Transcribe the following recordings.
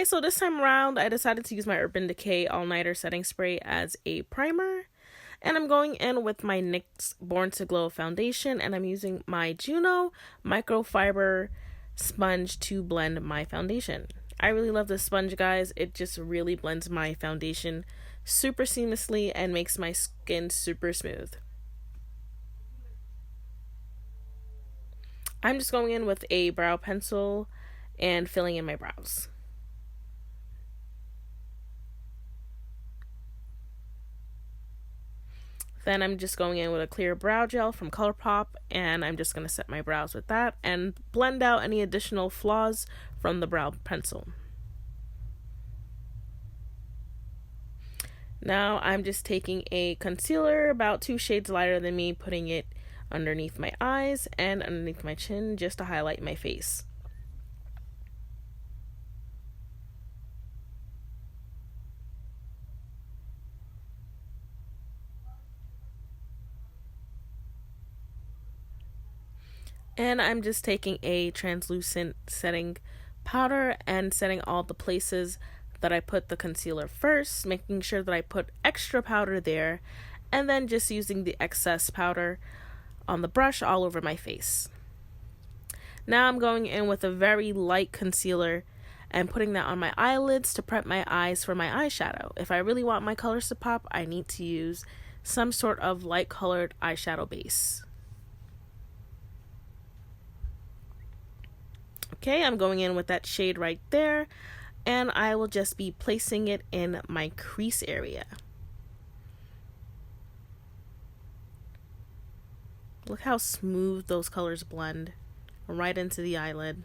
so this time around, I decided to use my Urban Decay All Nighter Setting Spray as a primer. And I'm going in with my NYX Born to Glow foundation, and I'm using my Juno microfiber sponge to blend my foundation. I really love this sponge, guys. It just really blends my foundation super seamlessly and makes my skin super smooth. I'm just going in with a brow pencil and filling in my brows. Then I'm just going in with a clear brow gel from Colourpop, and I'm just going to set my brows with that and blend out any additional flaws from the brow pencil. Now I'm just taking a concealer about 2 shades lighter than me, putting it underneath my eyes and underneath my chin just to highlight my face. And I'm just taking a translucent setting powder and setting all the places that I put the concealer first, making sure that I put extra powder there, and then just using the excess powder on the brush all over my face. Now I'm going in with a very light concealer and putting that on my eyelids to prep my eyes for my eyeshadow. If I really want my colors to pop, I need to use some sort of light colored eyeshadow base. Okay, I'm going in with that shade right there, and I will just be placing it in my crease area. Look how smooth those colors blend right into the eyelid.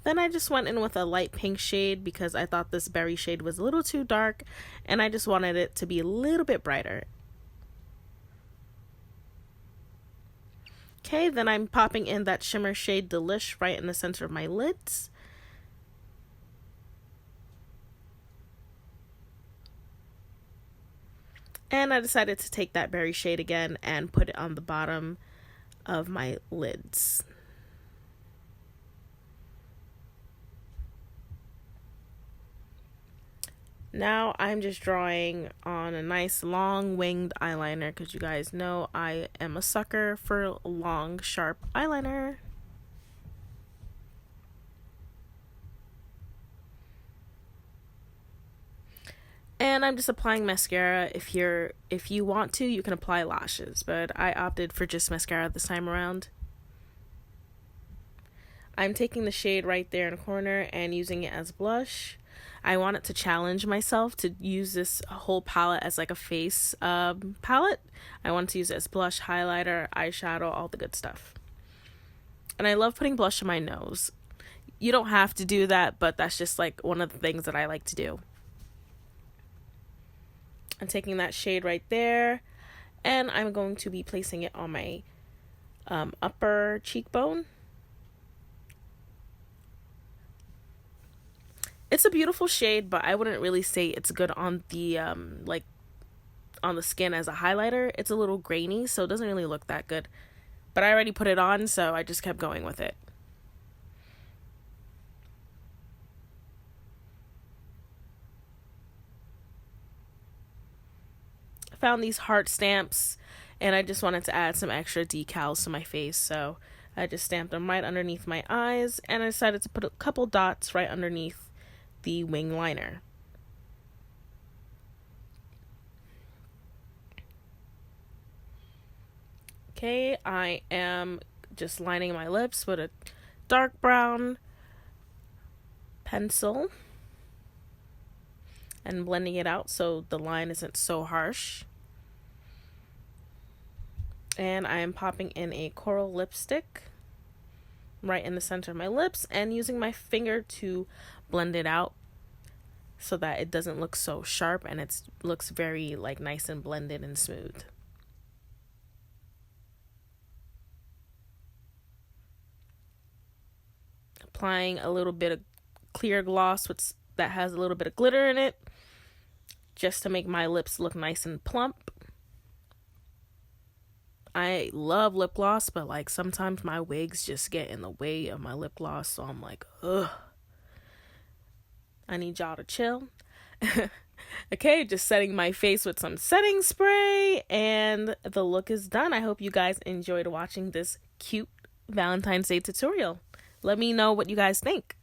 Then I just went in with a light pink shade because I thought this berry shade was a little too dark, and I just wanted it to be a little bit brighter. Okay, then I'm popping in that shimmer shade Delish right in the center of my lids. And I decided to take that berry shade again and put it on the bottom of my lids. Now I'm just drawing on a nice long winged eyeliner because you guys know I am a sucker for long, sharp eyeliner. And I'm just applying mascara. If you want to, you can apply lashes, but I opted for just mascara this time around. I'm taking the shade right there in the corner and using it as blush. I wanted to challenge myself to use this whole palette as like a face palette. I wanted to use it as blush, highlighter, eyeshadow, all the good stuff. And I love putting blush on my nose. You don't have to do that, but that's just like one of the things that I like to do. I'm taking that shade right there, and I'm going to be placing it on my upper cheekbone. It's a beautiful shade, but I wouldn't really say it's good on the like on the skin as a highlighter. It's a little grainy, so it doesn't really look that good. But I already put it on, so I just kept going with it. I found these heart stamps, and I just wanted to add some extra decals to my face, so I just stamped them right underneath my eyes, and I decided to put a couple dots right underneath the wing liner. Okay, I am just lining my lips with a dark brown pencil and blending it out so the line isn't so harsh. And I am popping in a coral lipstick right in the center of my lips and using my finger to blend it out so that it doesn't look so sharp and it looks very like nice and blended and smooth. Applying a little bit of clear gloss that has a little bit of glitter in it just to make my lips look nice and plump. I love lip gloss, but like sometimes my wigs just get in the way of my lip gloss, so I'm like, ugh. I need y'all to chill. Okay, just setting my face with some setting spray, and the look is done. I hope you guys enjoyed watching this cute Valentine's Day tutorial. Let me know what you guys think.